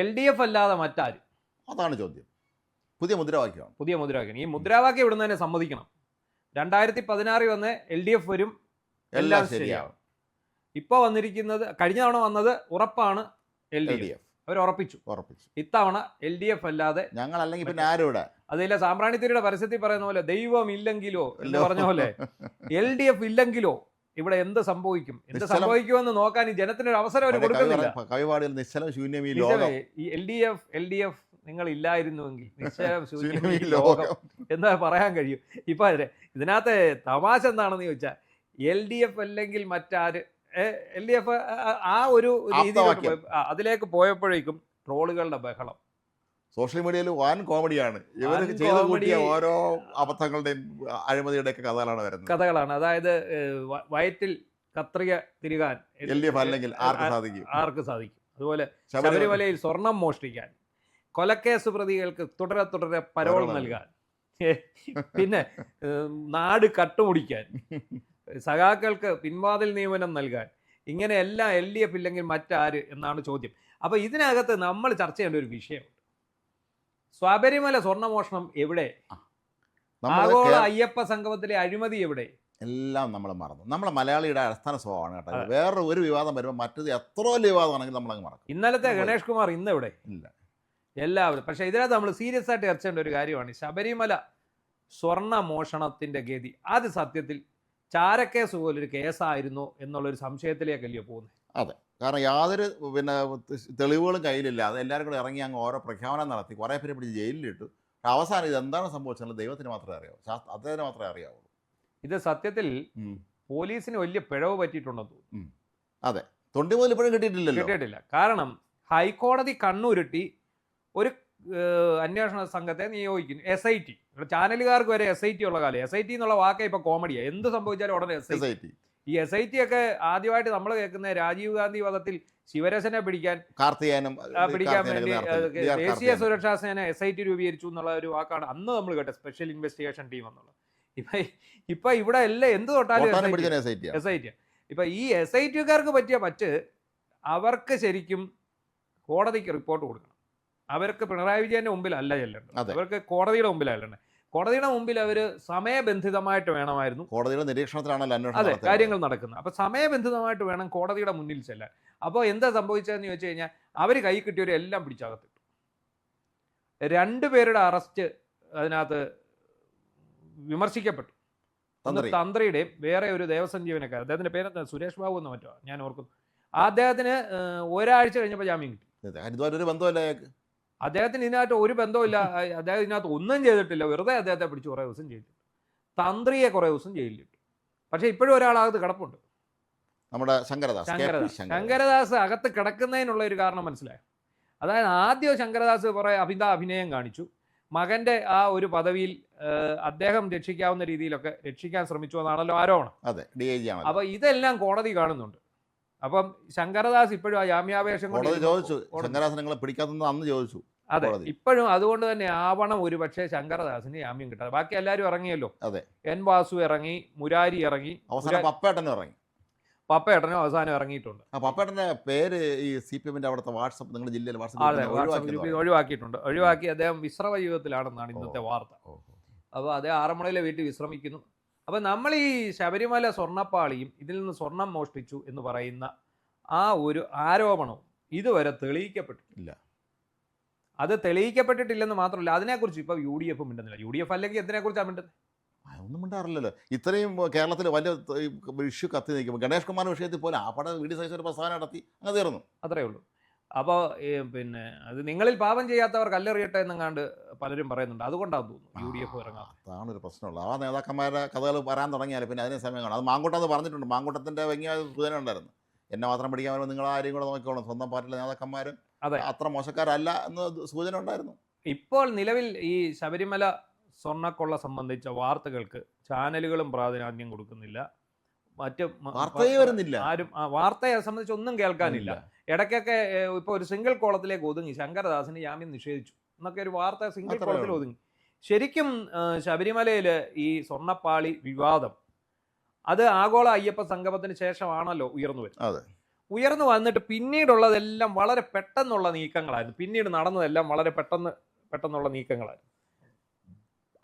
LDF അല്ലാതെ മറ്റാര്? അതാണ് ചോദ്യം. പുതിയ മുദ്രാവാക്യം. ഈ മുദ്രാവാക്യം ഇവിടുന്ന് സമ്മതിക്കണം. 2016 വന്ന് LDF വരും, എല്ലാം ശരിയാവും. ഇപ്പോൾ വന്നിരിക്കുന്നത്, കഴിഞ്ഞ തവണ വന്നത് ഉറപ്പാണ് LDF. അവർ ഉറപ്പിച്ചു. ഇത്തവണ LDF അല്ലാതെ ഞങ്ങൾ, അല്ലെങ്കിൽ പിന്നെ ആരുടെ അതില്ല. സാമ്പ്രാണിത്തിരിയുടെ പരസ്യത്തിൽ പറയുന്ന പോലെ ദൈവം ഇല്ലെങ്കിലോ എന്ന് പറഞ്ഞ പോലെ LDF ഇല്ലെങ്കിലോ ഇവിടെ എന്ത് സംഭവിക്കുമെന്ന് നോക്കാൻ ഈ ജനത്തിനൊരു അവസരം അവർ കൊടുക്കുന്നില്ല. ഈ LDF നിങ്ങൾ ഇല്ലായിരുന്നുവെങ്കിൽ നിശ്ചയം ശൂന്യം ഈ ലോകം എന്താ പറയാൻ കഴിയും. ഇപ്പൊ ഇതിനകത്ത് തമാശ എന്താണെന്ന് ചോദിച്ചാൽ, LDF അല്ലെങ്കിൽ മറ്റാര്, LDF ആ ഒരു രീതിയിലോട്ട് അതിലേക്ക് പോയപ്പോഴേക്കും ട്രോളുകളുടെ ബഹളം സോഷ്യൽ മീഡിയയിൽ വൻ കോമഡിയാണ്. ഇവർ ചെയ്തു കൂട്ടിയ ഓരോ അബദ്ധങ്ങളുടെയും അഴിമതിയുടെ ഒക്കെ കഥകളാണ്. അതായത് വയറ്റിൽ കത്രിക തിരുകാൻ LDF അല്ലെങ്കിൽ ആർക്ക് സാധിക്കും. അതുപോലെ ശബരിമലയിൽ സ്വർണം മോഷ്ടിക്കാൻ, കൊലക്കേസ് പ്രതികൾക്ക് തുടരെ പരോൾ നൽകാൻ, പിന്നെ നാട് കട്ടുമുടിക്കാൻ, സഖാക്കൾക്ക് പിൻവാതിൽ നിയമനം നൽകാൻ, ഇങ്ങനെ എല്ലാം LDF ഇല്ലെങ്കിൽ മറ്റാര് എന്നാണ് ചോദ്യം. അപ്പൊ ഇതിനകത്ത് നമ്മൾ ചർച്ച ചെയ്യേണ്ട ഒരു വിഷയമുണ്ട്. ശബരിമല സ്വർണ്ണമോഷണം എവിടെ? ആഗോള അയ്യപ്പ സംഗമത്തിലെ അഴിമതി എവിടെ? എല്ലാം നമ്മൾ മറന്നു. നമ്മളെ മലയാളിയുടെ അടിസ്ഥാന സ്വഭാവമാണ് കേട്ടോ. വേറെ ഒരു വിവാദം വരുമ്പോൾ മറ്റത് എത്ര വലിയ വിവാദമാണെങ്കിൽ നമ്മളങ്ങ് മറക്കും. ഇന്നലത്തെ ഗണേഷ് കുമാർ ഇന്ന് എവിടെ? ഇല്ല. എല്ലാവരും. പക്ഷേ ഇതിനകത്ത് നമ്മൾ സീരിയസ് ആയിട്ട് ചർച്ച ചെയ്യേണ്ട ഒരു കാര്യമാണ് ശബരിമല സ്വർണ്ണ മോഷണത്തിന്റെ ഗതി. അത് സത്യത്തിൽ ചാരക്കേസ് പോലൊരു കേസായിരുന്നു എന്നുള്ളൊരു സംശയത്തിലേക്കല്ലയോ പോകുന്നത്? അതെ, കാരണം യാതൊരു തെളിവുകളും കയ്യിലില്ല. അത് എല്ലാവരും കൂടെ ഇറങ്ങി അങ്ങ് ഓരോ പ്രഖ്യാപനം നടത്തി, കുറേ പേരെ പിടിച്ച് ജയിലിലിട്ടു. അവസാനം ഇത് എന്താണ് സംഭവിച്ചത് ദൈവത്തിന് മാത്രമേ അറിയാവൂ, അദ്ദേഹത്തിന് മാത്രമേ അറിയാവുള്ളൂ. ഇത് സത്യത്തിൽ പോലീസിന് വലിയ പിഴവ് പറ്റിയിട്ടുണ്ടെന്ന് തോന്നുന്നു. അതെ, തൊണ്ടി മുതൽ ഇപ്പോഴും കിട്ടിയിട്ടില്ല. കാരണം ഹൈക്കോടതി കണ്ണുരുട്ടി ഒരു അന്വേഷണ സംഘത്തെ നിയോഗിക്കുന്നു. SIT, ചാനലുകാർക്ക് വരെ SIT ഉള്ള കാലം. SIT എന്നുള്ള വാക്കേ ഇപ്പൊ കോമഡിയാണ്. എന്ത് സംഭവിച്ചാലും ഉടനെ SIT. ഈ SIT ഒക്കെ ആദ്യമായിട്ട് നമ്മൾ കേൾക്കുന്ന രാജീവ് ഗാന്ധി വധത്തിൽ ശിവരസനെ പിടിക്കാൻ വേണ്ടി ദേശീയ സുരക്ഷാ സേന SIT രൂപീകരിച്ചു എന്നുള്ള ഒരു വാക്കാണ് അന്ന് നമ്മൾ കേട്ടത്, സ്പെഷ്യൽ ഇൻവെസ്റ്റിഗേഷൻ ടീം എന്നുള്ളത്. ഇപ്പൊ ഇവിടെ എല്ലാം എന്ത് തൊട്ടാലും SIT. ഇപ്പൊ ഈ SITക്കാർക്ക് പറ്റിയ അവർക്ക് ശരിക്കും കോടതിക്ക് റിപ്പോർട്ട് കൊടുക്കണം. അവർക്ക് പിണറായി വിജയന്റെ മുമ്പിലല്ല ചെല്ലേണ്ടത്, അവർക്ക് കോടതിയുടെ മുമ്പിലല്ല ചെല്ലേണ്ടത്. കോടതിയുടെ മുമ്പിൽ അവർ സമയബന്ധിതമായിട്ട് വേണമായിരുന്നു. കോടതിയുടെ നിരീക്ഷണത്തിലാണല്ലോ അതെ കാര്യങ്ങൾ നടക്കുന്നത്. അപ്പൊ സമയബന്ധിതമായിട്ട് വേണം കോടതിയുടെ മുന്നിൽ ചെല്ലാൻ. അപ്പോൾ എന്താ സംഭവിച്ചതെന്ന് ചോദിച്ചു കഴിഞ്ഞാൽ, അവർ കൈ കിട്ടിയവരെല്ലാം പിടിച്ചകത്തിട്ടു. 2 പേരുടെ അറസ്റ്റ് അതിനകത്ത് വിമർശിക്കപ്പെട്ടു. തന്ത്രിയുടെയും വേറെ ഒരു ദേവസ്വം ജീവനക്കാരൻ, അദ്ദേഹത്തിന്റെ പേര് സുരേഷ് ബാബു എന്ന് മറ്റോ ഞാൻ ഓർക്കുന്നു. അദ്ദേഹത്തിന് ഒരാഴ്ച കഴിഞ്ഞപ്പോൾ ജാമ്യം കിട്ടി. അദ്ദേഹത്തിന് ഇതിനകത്ത് ഒരു ബന്ധമില്ല. അദ്ദേഹം ഇതിനകത്ത് ഒന്നും ചെയ്തിട്ടില്ല. വെറുതെ അദ്ദേഹത്തെ പിടിച്ച് കുറേ ദിവസം ജയിലിട്ടു. തന്ത്രിയെ കുറേ ദിവസം ജയിലിലിട്ടു. പക്ഷെ ഇപ്പോഴും ഒരാളകത്ത് കിടപ്പുണ്ട്, നമ്മുടെ ശങ്കരദാസ് അകത്ത് കിടക്കുന്നതിനുള്ള ഒരു കാരണം മനസ്സിലായോ? അതായത് ആദ്യം ശങ്കരദാസ് കുറേ അഭിനയം കാണിച്ചു. മകന്റെ ആ ഒരു പദവിയിൽ അദ്ദേഹം രക്ഷിക്കാവുന്ന രീതിയിലൊക്കെ രക്ഷിക്കാൻ ശ്രമിച്ചു എന്നാണല്ലോ ആരോപണം. അപ്പൊ ഇതെല്ലാം കോടതി കാണുന്നുണ്ട്. അപ്പം ശങ്കരദാസ് ഇപ്പോഴും ആ ജാമ്യാപേക്ഷ ചോദിച്ചു. അതെ, ഇപ്പോഴും അതുകൊണ്ട് തന്നെ ആവണം ഒരു പക്ഷേ ശങ്കരദാസിന് ജാമ്യം കിട്ടാതെ. ബാക്കി എല്ലാവരും ഇറങ്ങിയല്ലോ. N. വാസു ഇറങ്ങി, മുരാരി ഇറങ്ങി, പപ്പേട്ടനും അവസാനം ഇറങ്ങിയിട്ടുണ്ട്. പപ്പേട്ടന്റെ പേര് ഈ CPM-ന്റെ അവിടുത്തെ വാട്സപ്പ്, നിങ്ങളുടെ ജില്ലയിൽ ഒഴിവാക്കി. അദ്ദേഹം വിശ്രമ ജീവിതത്തിലാണെന്നാണ് ഇന്നത്തെ വാർത്ത. അപ്പോൾ അദ്ദേഹം ആറന്മുളയിലെ വീട്ടിൽ വിശ്രമിക്കുന്നു. അപ്പം നമ്മൾ ഈ ശബരിമല സ്വർണ്ണപ്പാളിയും ഇതിൽ നിന്ന് സ്വർണം മോഷ്ടിച്ചു എന്ന് പറയുന്ന ആ ഒരു ആരോപണവും ഇതുവരെ തെളിയിക്കപ്പെട്ടിട്ടില്ല. അത് തെളിയിക്കപ്പെട്ടിട്ടില്ലെന്ന് മാത്രമല്ല, അതിനെക്കുറിച്ച് ഇപ്പോൾ UDF മിണ്ടുന്നില്ല. UDF അല്ലെങ്കിൽ എന്തിനെക്കുറിച്ചാണ് മിണ്ടുന്നത്? ഒന്നും മിണ്ടാറില്ലല്ലോ. ഇത്രയും കേരളത്തിൽ വലിയ ഇഷ്യൂ കത്തി നിൽക്കുമ്പോൾ ഗണേഷ് കുമാർ വിഷയത്തിൽ പോലെ ആ പടം വീഡിയോ സൈസ് ഒരു പ്രസ്ഥാനം നടത്തി അങ്ങ് തീർന്നു. അത്രയേ ഉള്ളൂ. അപ്പോൾ പിന്നെ അത് നിങ്ങളിൽ പാപം ചെയ്യാത്തവർ കല്ലെറിയട്ടെ എന്നെങ്ങാണ്ട് പലരും പറയുന്നുണ്ട്. അതുകൊണ്ടാണ് തോന്നുന്നു UDF ഇറങ്ങാം. അതാണ് ഒരു പ്രശ്നമുള്ളത്. ആ നേതാക്കന്മാരുടെ കഥകൾ വരാൻ തുടങ്ങിയാൽ പിന്നെ അതിന് സമയം കാണും. അത് മാങ്കൂട്ടം പറഞ്ഞിട്ടുണ്ട്. മാങ്കൂട്ടത്തിൻ്റെ ഭംഗിയായ സൂചന ഉണ്ടായിരുന്നു. എന്നെ മാത്രം പിടിക്കാൻ വരുമ്പോൾ നിങ്ങൾ ആരെയും കൂടെ നോക്കിക്കോളും, സ്വന്തം പാർട്ടിയിലെ നേതാക്കന്മാർ അത്ര മോശക്കാരല്ല എന്ന് സൂചന ഉണ്ടായിരുന്നു. ഇപ്പോൾ നിലവിൽ ഈ ശബരിമല സ്വർണ്ണക്കൊള്ള സംബന്ധിച്ച വാർത്തകൾക്ക് ചാനലുകളും പ്രാധാന്യം കൊടുക്കുന്നില്ല. വാർത്തയെ വരുന്നില്ല. ആരും വാർത്തയെ സംബന്ധിച്ച് ഒന്നും കേൾക്കാനില്ല. ഇടയ്ക്കൊക്കെ ഇപ്പോൾ ഒരു സിംഗിൾ കോളത്തിലേക്ക് ഒതുങ്ങി, ശങ്കരദാസിന് ജാമ്യം നിഷേധിച്ചു എന്നൊക്കെ ഒരു വാർത്ത സിംഗിൾ കോളത്തിൽ ഒതുങ്ങി. ശരിക്കും ശബരിമലയിൽ ഈ സ്വർണ്ണപ്പാളി വിവാദം അത് ആഗോള അയ്യപ്പ സംഗമത്തിന് ശേഷമാണല്ലോ ഉയർന്നു വരുന്നത്. ഉയർന്നു വന്നിട്ട് പിന്നീടുള്ളതെല്ലാം വളരെ പെട്ടെന്നുള്ള നീക്കങ്ങളായിരുന്നു. പിന്നീട് നടന്നതെല്ലാം വളരെ പെട്ടെന്നുള്ള നീക്കങ്ങളായിരുന്നു.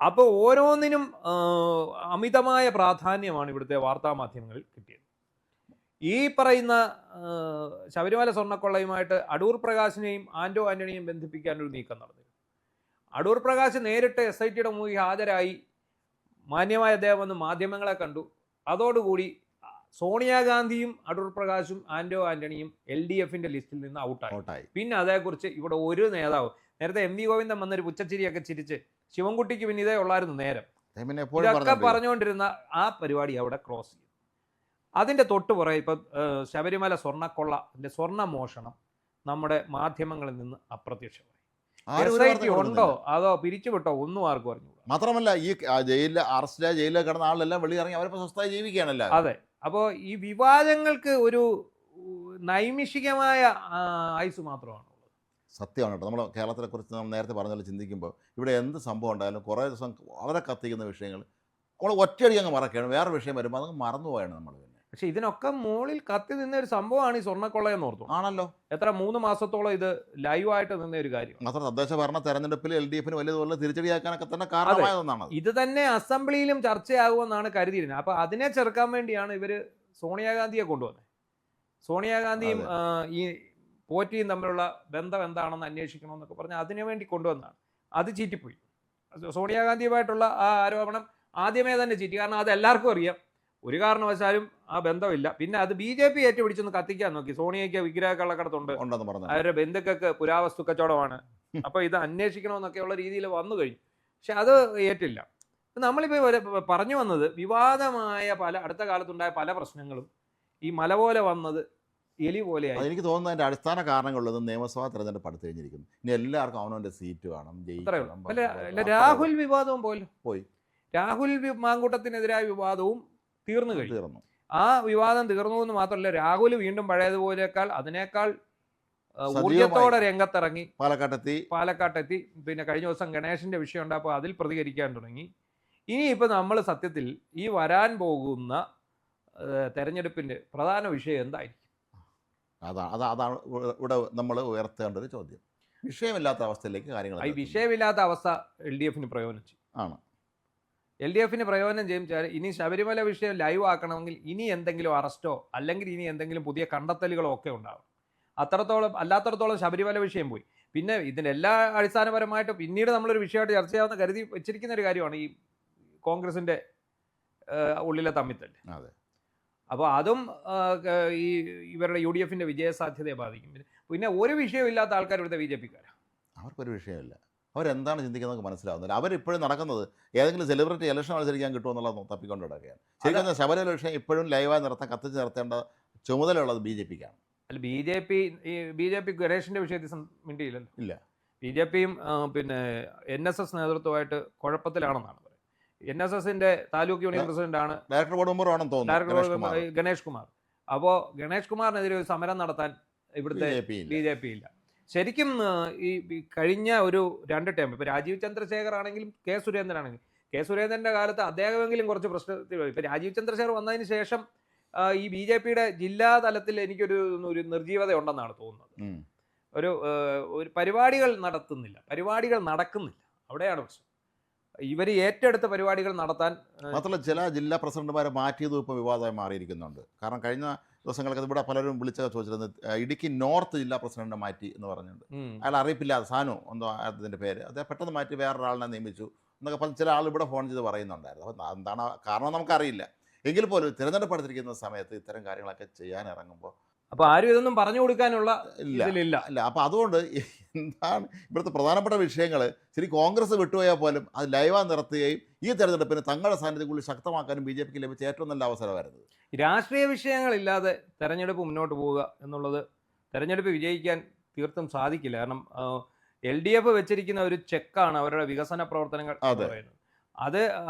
അപ്പോൾ ഓരോന്നിനും അമിതമായ പ്രാധാന്യമാണ് ഇവിടുത്തെ വാർത്താമാധ്യമങ്ങളിൽ കിട്ടിയത്. ഈ പറയുന്ന ശബരിമല സ്വർണ്ണക്കൊള്ളയുമായിട്ട് അടൂർ പ്രകാശിനെയും ആന്റോ ആന്റണിയെയും ബന്ധിപ്പിക്കാനൊരു നീക്കം നടന്നു. അടൂർ പ്രകാശ് നേരിട്ട് SITയുടെ മുമ്പിൽ ഹാജരായി മാന്യമായ അദ്ദേഹം വന്ന് മാധ്യമങ്ങളെ കണ്ടു. അതോടുകൂടി സോണിയാഗാന്ധിയും അടൂർ പ്രകാശും ആന്റോ ആന്റണിയും LDFന്റെ ലിസ്റ്റിൽ നിന്ന് ഔട്ടായി. പിന്നെ അതേക്കുറിച്ച് ഇവിടെ ഒരു നേതാവ്, നേരത്തെ MV ഗോവിന്ദൻ വന്നൊരു പുച്ചച്ചിരിയൊക്കെ ചിരിച്ച് ശിവൻകുട്ടിക്ക് പിന്നെ ഇതേ ഉള്ളായിരുന്നു നേരം, ഇതൊക്കെ പറഞ്ഞുകൊണ്ടിരുന്ന ആ പരിപാടി അവിടെ ക്ലോസ് ചെയ്തു. അതിൻ്റെ തൊട്ട് പുറകെ ഇപ്പം ശബരിമല സ്വർണ്ണക്കൊള്ള, സ്വർണ്ണ മോഷണം നമ്മുടെ മാധ്യമങ്ങളിൽ നിന്ന് അപ്രത്യക്ഷമായി. SIT ഉണ്ടോ അതോ പിരിച്ചുവിട്ടോ ഒന്നും ആർക്കും അറിഞ്ഞു. മാത്രമല്ല ഈ ജയിലിൽ അറസ്റ്റിലായ ജയിലിൽ കിടന്ന ആളെല്ലാം വെളിയിറങ്ങി അവരിപ്പോൾ സ്വസ്ഥമായി ജീവിക്കുകയാണല്ലോ. അതെ. അപ്പോൾ ഈ വിവാദങ്ങൾക്ക് ഒരു നൈമിഷികമായ ആയുസ് മാത്രമാണ്. സത്യമാണ് കേട്ടോ. നമ്മൾ കേരളത്തിനെ കുറിച്ച് നമ്മൾ നേരത്തെ പറഞ്ഞാൽ ചിന്തിക്കുമ്പോൾ ഇവിടെ എന്ത് സംഭവം ഉണ്ടായാലും കുറേ ദിവസം വളരെ കത്തിക്കുന്ന വിഷയങ്ങൾ നമ്മൾ ഒറ്റയടി അങ്ങ് മറക്കുകയാണ്. വേറെ വിഷയം വരുമ്പോൾ അതങ്ങ് മറന്നുപോയാണ് നമ്മൾ. പിന്നെ പക്ഷെ ഇതിനൊക്കെ മുകളിൽ കത്തി നിന്ന ഒരു സംഭവമാണ് ഈ സ്വർണ്ണക്കൊള്ളയെന്ന് ഓർത്തു. ആണല്ലോ. എത്ര 3 മാസത്തോളം ഇത് ലൈവായിട്ട് നിന്ന ഒരു കാര്യം. മാത്രം തദ്ദേശ ഭരണ തെരഞ്ഞെടുപ്പിൽ LDFന് വലിയതുപോലെ തിരിച്ചടിയാക്കാനൊക്കെ തന്നെ കാരണമായതെന്നാണ്. ഇത് തന്നെ അസംബ്ലിയിലും ചർച്ചയാകുമെന്നാണ് കരുതിയിരുന്നത്. അപ്പോൾ അതിനെ ചെറുക്കാൻ വേണ്ടിയാണ് ഇവർ സോണിയാഗാന്ധിയെ കൊണ്ടുവന്നത്. സോണിയാഗാന്ധിയും ഈ പോറ്റിയും തമ്മിലുള്ള ബന്ധം എന്താണെന്ന് അന്വേഷിക്കണമെന്നൊക്കെ പറഞ്ഞ് അതിനു വേണ്ടി കൊണ്ടുവന്നതാണ്. അത് ചീറ്റിപ്പോയി. സോണിയാഗാന്ധിയുമായിട്ടുള്ള ആ ആരോപണം ആദ്യമേ തന്നെ ചീറ്റി. കാരണം അത് എല്ലാവർക്കും അറിയാം, ഒരു കാരണവശാലും ആ ബന്ധമില്ല. പിന്നെ അത് BJP ഏറ്റുപിടിച്ചൊന്ന് കത്തിക്കാൻ നോക്കി. സോണിയയ്ക്ക് വിഗ്രഹ കള്ളക്കടത്തുണ്ട്, അവരുടെ ബന്ധുക്കൾക്ക് പുരാവസ്തു കച്ചവടമാണ്, അപ്പോൾ ഇത് അന്വേഷിക്കണമെന്നൊക്കെയുള്ള രീതിയിൽ വന്നു കഴിഞ്ഞു. പക്ഷെ അത് ഏറ്റില്ല. നമ്മളിപ്പോൾ പറഞ്ഞു വന്നത് വിവാദമായ അടുത്ത കാലത്തുണ്ടായ പല പ്രശ്നങ്ങളും ഈ മല പോലെ വന്നത് എലി പോലെയായി. എനിക്ക് തോന്നുന്നത് അതിൻ്റെ അടിസ്ഥാന കാരണങ്ങളുള്ളത് നിയമസഭാ തെരഞ്ഞെടുപ്പ് അടുത്ത് കഴിഞ്ഞിരിക്കുന്നു. ഇനി എല്ലാവർക്കും അവനവൻ്റെ സീറ്റ് വേണം, ജയിക്കണം. രാഹുൽ വിവാദവും പോയി. രാഹുൽ മാങ്കൂട്ടത്തിനെതിരായ വിവാദവും തീർന്നു. ആ വിവാദം തീർന്നു എന്ന് മാത്രമല്ല, രാഹുൽ വീണ്ടും പഴയതുപോലെക്കാൾ അതിനേക്കാൾ ഊർജത്തോടെ രംഗത്തിറങ്ങി പാലക്കാട്ടെത്തി. പിന്നെ കഴിഞ്ഞ ദിവസം ഗണേശന്റെ വിഷയം ഉണ്ടായപ്പോൾ അതിൽ പ്രതികരിക്കാൻ തുടങ്ങി. ഇനിയിപ്പോൾ നമ്മൾ സത്യത്തിൽ ഈ വരാൻ പോകുന്ന തെരഞ്ഞെടുപ്പിന്റെ പ്രധാന വിഷയം എന്തായിരിക്കും? അതാണ് ഇവിടെ നമ്മൾ ഉയർത്തേണ്ട ഒരു ചോദ്യം. വിഷയമില്ലാത്ത അവസ്ഥയിലേക്ക് കാര്യങ്ങൾ. ഈ വിഷയമില്ലാത്ത അവസ്ഥ LDFന് പ്രയോജനം ചെയ്യും. LDFന് പ്രയോജനം ചെയ്യിച്ചാൽ ഇനി ശബരിമല വിഷയം ലൈവ് ആക്കണമെങ്കിൽ ഇനി എന്തെങ്കിലും അറസ്റ്റോ അല്ലെങ്കിൽ ഇനി എന്തെങ്കിലും പുതിയ കണ്ടെത്തലുകളോ ഒക്കെ ഉണ്ടാവും. അല്ലാത്തടത്തോളം ശബരിമല വിഷയം പോയി. പിന്നെ ഇതിൻ്റെ എല്ലാ അടിസ്ഥാനപരമായിട്ട് പിന്നീട് നമ്മളൊരു വിഷയമായിട്ട് ചർച്ച ചെയ്യാവുന്ന കരുതി വെച്ചിരിക്കുന്ന ഒരു കാര്യമാണ് ഈ കോൺഗ്രസിൻ്റെ ഉള്ളിലെ തമ്മിത്തല്ല്. അതെ. അപ്പോൾ അതും ഈ ഇവരുടെ UDFന്റെ വിജയസാധ്യതയെ ബാധിക്കും. പിന്നെ ഒരു വിഷയമില്ലാത്ത ആൾക്കാർ ഇവിടുത്തെ BJPക്കാരാണ്. അവർക്കൊരു വിഷയമില്ല. അവരെന്താണ് ചിന്തിക്കുന്നത് മനസ്സിലാവുന്നില്ല. അവരിപ്പോഴും നടക്കുന്നത് ഏതെങ്കിലും സെലിബ്രിറ്റി ഇലക്ഷൻ മത്സരിക്കാൻ കിട്ടുമെന്നുള്ളത് തപ്പിക്കൊണ്ട് കിടക്കുകയാണ്. ശരിക്കും ശബരിമല വിഷയം ഇപ്പോഴും ലൈവായി കത്തിച്ച് നിർത്തേണ്ട ചുമതലയുള്ളത് BJPക്കാണ്. അല്ല, BJP ഗണേഷിൻ്റെ വിഷയത്തിൽ മിണ്ടിയില്ലല്ലോ. ഇല്ല. BJPയും പിന്നെ NSS നേതൃത്വമായിട്ട് കുഴപ്പത്തിലാണെന്നാണ് പറയുന്നത്. NSSന്റെ താലൂക്ക് യൂണിയൻ പ്രസിഡന്റാണ് ഡയറക്ടർ ബോർഡ് മെമ്പറാണെന്ന് തോന്നുന്നു ഗണേഷ് കുമാർ. അപ്പോൾ ഗണേഷ് കുമാറിനെതിരെ ഒരു സമരം നടത്താൻ ഇവിടുത്തെ BJP ഇല്ല. ശരിക്കും ഈ കഴിഞ്ഞ ഒരു 2 ടേം, ഇപ്പോൾ രാജീവ് ചന്ദ്രശേഖർ ആണെങ്കിലും സുരേന്ദ്രൻ ആണെങ്കിലും, സുരേന്ദ്രൻ്റെ കാലത്ത് അദ്ദേഹമെങ്കിലും കുറച്ച് പ്രശ്നത്തിൽ. ഇപ്പോൾ രാജീവ് ചന്ദ്രശേഖർ വന്നതിന് ശേഷം ഈ BJPയുടെ ജില്ലാ തലത്തിൽ എനിക്കൊരു നിർജീവത ഉണ്ടെന്നാണ് തോന്നുന്നത്. ഒരു പരിപാടികൾ നടക്കുന്നില്ല. അവിടെയാണ് പ്രശ്നം. ഇവർ ഏറ്റെടുത്ത പരിപാടികൾ നടത്താൻ മാത്രമല്ല ചില ജില്ലാ പ്രസിഡന്റുമാരെ മാറ്റിയതും ഇപ്പോൾ വിവാദമായി മാറിയിരിക്കുന്നുണ്ട്. കാരണം കഴിഞ്ഞ ദിവസങ്ങളൊക്കെ ഇവിടെ പലരും വിളിച്ചൊക്കെ ചോദിച്ചിരുന്നത് ഇടുക്കി നോർത്ത് ജില്ലാ പ്രസിഡന്റിനെ മാറ്റി എന്ന് പറഞ്ഞിട്ടുണ്ട്. അയാൾ അറിയിപ്പില്ലാതെ സാനു എന്തോ അതിൻ്റെ പേര്, അദ്ദേഹം പെട്ടെന്ന് മാറ്റി വേറൊരാളിനെ നിയമിച്ചു എന്നൊക്കെ പറഞ്ഞ് ചില ആൾ ഇവിടെ ഫോൺ ചെയ്ത് പറയുന്നുണ്ടായിരുന്നു. അപ്പോൾ എന്താണ് കാരണം നമുക്കറിയില്ല. എങ്കിൽ പോലും തിരഞ്ഞെടുപ്പ് എടുത്തിരിക്കുന്ന സമയത്ത് ഇത്തരം കാര്യങ്ങളൊക്കെ ചെയ്യാൻ ഇറങ്ങുമ്പോൾ അപ്പോൾ ആരും ഇതൊന്നും പറഞ്ഞു കൊടുക്കാനുള്ള ഇല്ല. അപ്പോൾ അതുകൊണ്ട് എന്താണ് ഇവിടുത്തെ പ്രധാനപ്പെട്ട വിഷയങ്ങൾ ശരി കോൺഗ്രസ് വിട്ടുപോയാൽ പോലും അത് ലൈവായി നിർത്തുകയും ഈ തെരഞ്ഞെടുപ്പിന് തങ്ങളുടെ സാന്നിധ്യം കൂടുതൽ ശക്തമാക്കാനും BJPക്ക് ലഭിച്ച ഏറ്റവും നല്ല അവസരമായിരുന്നു. രാഷ്ട്രീയ വിഷയങ്ങളില്ലാതെ തെരഞ്ഞെടുപ്പ് മുന്നോട്ട് പോവുക എന്നുള്ളത് തെരഞ്ഞെടുപ്പ് വിജയിക്കാൻ തീർത്തും സാധിക്കില്ല. കാരണം LDF വെച്ചിരിക്കുന്ന ഒരു ചെക്കാണ് അവരുടെ വികസന പ്രവർത്തനങ്ങൾ പറയുന്നത്.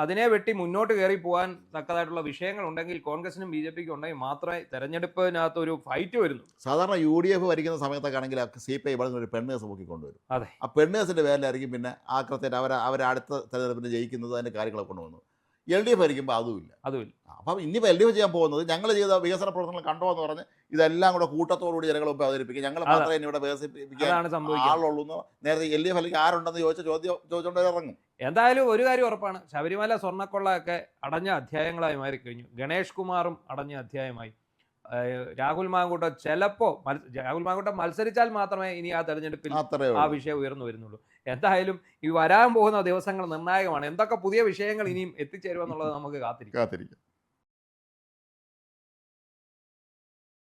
അതിനെ വെട്ടി മുന്നോട്ട് കയറി പോകാൻ തക്കതായിട്ടുള്ള വിഷയങ്ങൾ ഉണ്ടെങ്കിൽ കോൺഗ്രസിനും BJPക്കും ഉണ്ടെങ്കിൽ മാത്രമേ തെരഞ്ഞെടുപ്പിനകത്ത് ഒരു ഫൈറ്റ് വരുന്നു. സാധാരണ UDF ഭരിക്കുന്ന സമയത്തൊക്കെ ആണെങ്കിൽ CPI ഇവിടെ ഒരു പെണ്ണ് കേസ് പൊക്കിക്കൊണ്ടുവരും. അതെ. ആ പെണ്ണ് കേസിൻ്റെ പേരിലായിരിക്കും പിന്നെ ആ കൃത്യമായിട്ട് അവർ അടുത്ത തെരഞ്ഞെടുപ്പിന് ജയിക്കുന്നത് അതിൻ്റെ കാര്യങ്ങളൊക്കെ കൊണ്ടുവന്നു. LDF ഭരിക്കുമ്പോൾ അതുമില്ല. അപ്പം ഇനിയിപ്പോൾ LDF ചെയ്യാൻ പോകുന്നത് ഞങ്ങൾ ചെയ്ത വികസന പ്രവർത്തനങ്ങൾ കണ്ടോ എന്ന് പറഞ്ഞ് ഇതെല്ലാം കൂടെ കൂട്ടത്തോടുകൂടി ജനങ്ങളെ മുമ്പ് അവതരിപ്പിക്കും. ഞങ്ങൾ മാത്രമേ ഇനി ഇവിടെ വികസിപ്പിക്കാൻ ആളുള്ളൂ എന്ന് നേരത്തെ LDF അല്ലെങ്കിൽ ആരുണ്ടെന്ന് ചോദിച്ചുകൊണ്ട് ഇറങ്ങും. എന്തായാലും ഒരു കാര്യം ഉറപ്പാണ്, ശബരിമല സ്വർണ്ണക്കൊള്ളയൊക്കെ അടഞ്ഞ അധ്യായങ്ങളായി മാറിക്കഴിഞ്ഞു. ഗണേഷ് കുമാറും അടഞ്ഞ അധ്യായമായി. രാഹുൽ മാങ്കൂട്ടം രാഹുൽ മാങ്കൂട്ടം മത്സരിച്ചാൽ മാത്രമേ ഇനി ആ തെരഞ്ഞെടുപ്പിൽ ആ വിഷയം ഉയർന്നു വരുന്നുള്ളൂ. എന്തായാലും ഈ വരാൻ പോകുന്ന ദിവസങ്ങൾ നിർണായകമാണ്. എന്തൊക്കെ പുതിയ വിഷയങ്ങൾ ഇനിയും എത്തിച്ചേരുമെന്നുള്ളത് നമുക്ക് കാത്തിരിക്കാം.